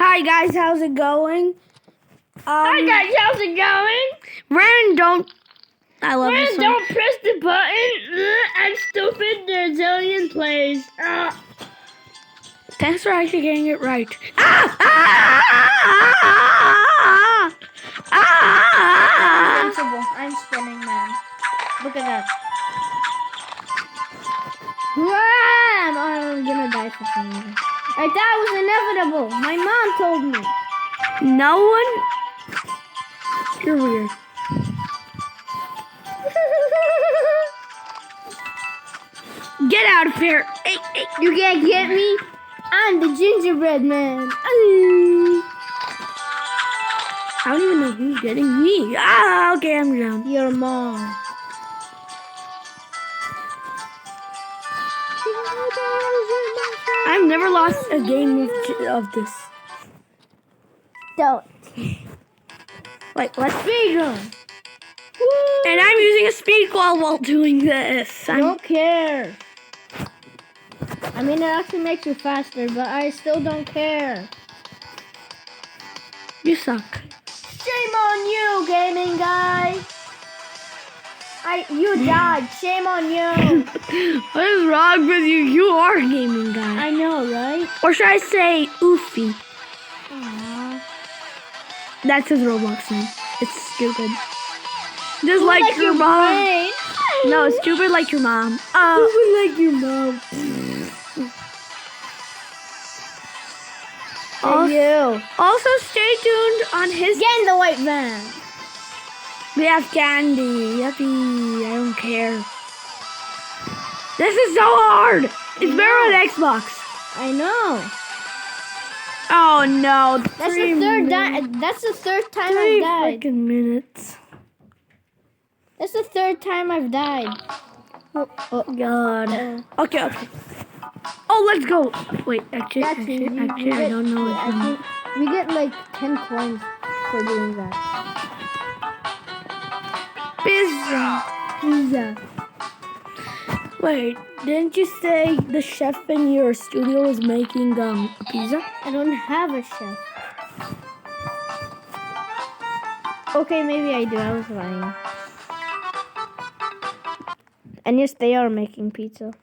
Hi guys, how's it going? Hi guys, how's it going? Ren, don't. I love this Ren, song. don't press the button. I'm stupid. The Zillion plays. Thanks for actually getting it right. Ah! Invincible. I'm spinning, man. Look at that. Wham! I'm gonna die for some reason. I thought it was inevitable. My mom told me. No one. You're weird. Get out of here! Hey, hey. You can't get me. I'm the gingerbread man. I don't even know who's getting me. Ah, okay, I'm down. Your mom. I've never lost a game of this. Don't. Like, what? Speedrun. And I'm using a speed claw while doing this. I don't care. I mean, it actually makes you faster, but I still don't care. You suck. Shame on you, gaming guy. You died. Shame on you. What is wrong with you? You are a gaming guy. I know, right? Or should I say Oofy? Aww. That's his Roblox name. It's stupid. Just like your mom. brain. No, it's stupid like your mom. Stupid like your mom. Also, stay tuned on his. Get in the white van. We have candy. Yuppie. I don't care. This is so hard. It's better on Xbox. I know. Oh no. That's the third time. That's the third time I've 3 died. freaking minutes. That's the third time I've died. Oh God. Okay. Oh, let's go. Wait, actually, That's easy. I don't know what you mean. We get like 10 coins for doing that. Pizza. Wait, didn't you say the chef in your studio is making a pizza? I don't have a chef. Okay, maybe I do. I was lying. And yes, they are making pizza.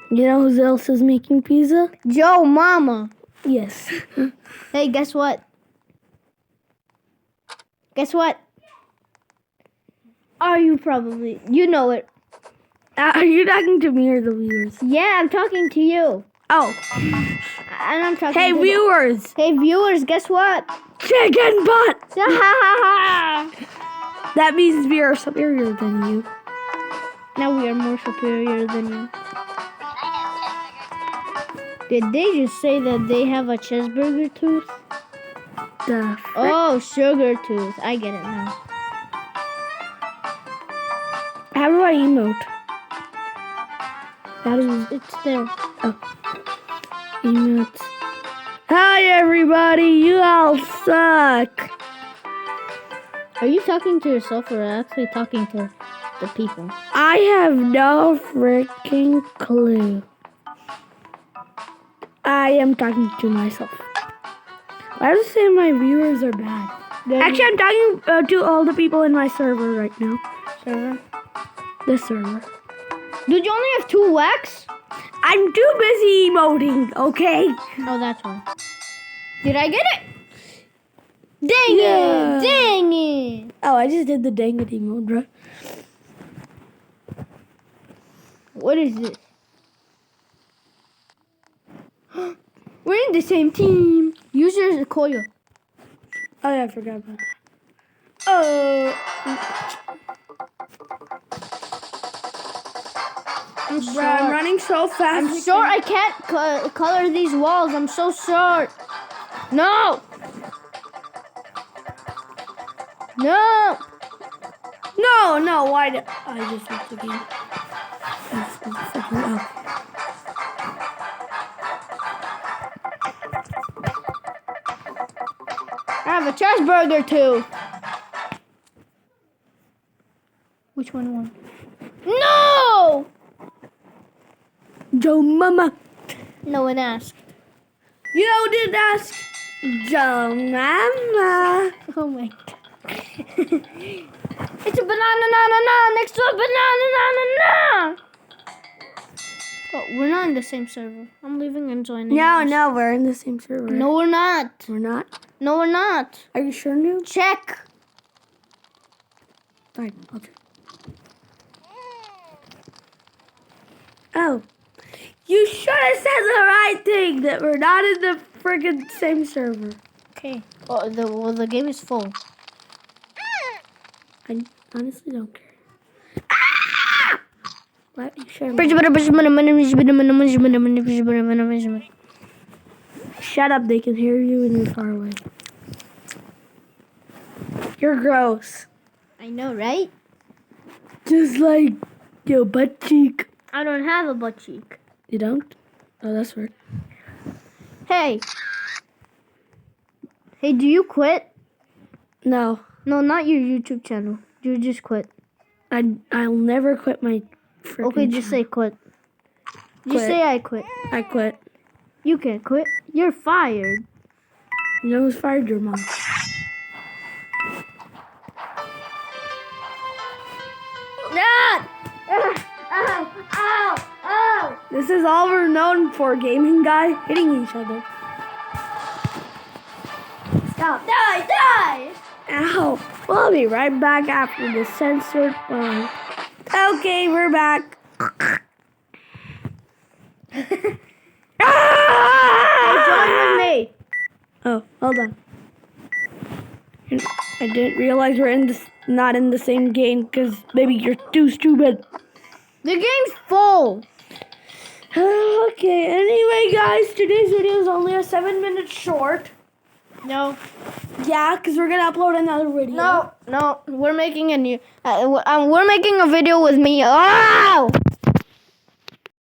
You know who else is making pizza? Joe Mama. Yes. Hey, guess what? Guess what? Are you probably... You know it. Are you talking to me or the viewers? Yeah, I'm talking to you. Oh. And I'm talking Hey, to viewers. Hey, viewers, guess what? Chicken butt. That means we are superior than you. Now we are more superior than you. Did they just say that they have a cheeseburger tooth? Oh, sugar tooth. I get it now. How do I emote? It's there. Oh. Emotes. Hi, everybody. You all suck. Are you talking to yourself or actually talking to the people? I have no freaking clue. I am talking to myself. Why does it say my viewers are bad? Actually, I'm talking to all the people in my server right now. Server? The server. Dude, you only have 2 wax? I'm too busy emoting, okay? Oh, that's one. Did I get it? Dang it! Dang it! Oh, I just did the dang it emote, bro. What is this? We're in the same team. Use your coil. Oh, yeah, I forgot about that. Oh. Bro, I'm running so fast. I'm short. I can't color these walls. I'm so short. No. No. No. Why did I just left the game? That's fucking up. I have a cheeseburger too. Which one won? No! Joe Mama. No one asked. You know, didn't ask. Mama. Oh my god. It's a banana na next to a banana na. Oh, we're not in the same server. I'm leaving and joining. No, we're in the same server. No, we're not. We're not? No, we're not. Are you sure, Noob? Check. Fine, I'll check. Oh. You should have said the right thing, that we're not in the friggin' same server. Okay. Oh, the game is full. I honestly don't care. Ah! Let me share my... Shut up, they can hear you and you're far away. You're gross. I know, right? Just like your butt cheek. I don't have a butt cheek. You don't? Oh, that's weird. Hey. Hey, do you quit? No. No, not your YouTube channel. You just quit. I'll never quit my freaking Okay, just say quit. Just say I quit. I quit. You can't quit. You're fired. You know who's fired? Your mom. Ow! This is all we're known for, gaming guy. Hitting each other. Stop. Die! Ow. We'll be right back after the censored one. Okay, we're back. Join with me. Oh, hold on. I didn't realize we're not in the same game because maybe you're too stupid. The game's full. Okay, anyway, guys, today's video is only a 7 minutes short. No. Yeah, because we're going to upload another video. No. We're making a new. We're making a video with me. Oh!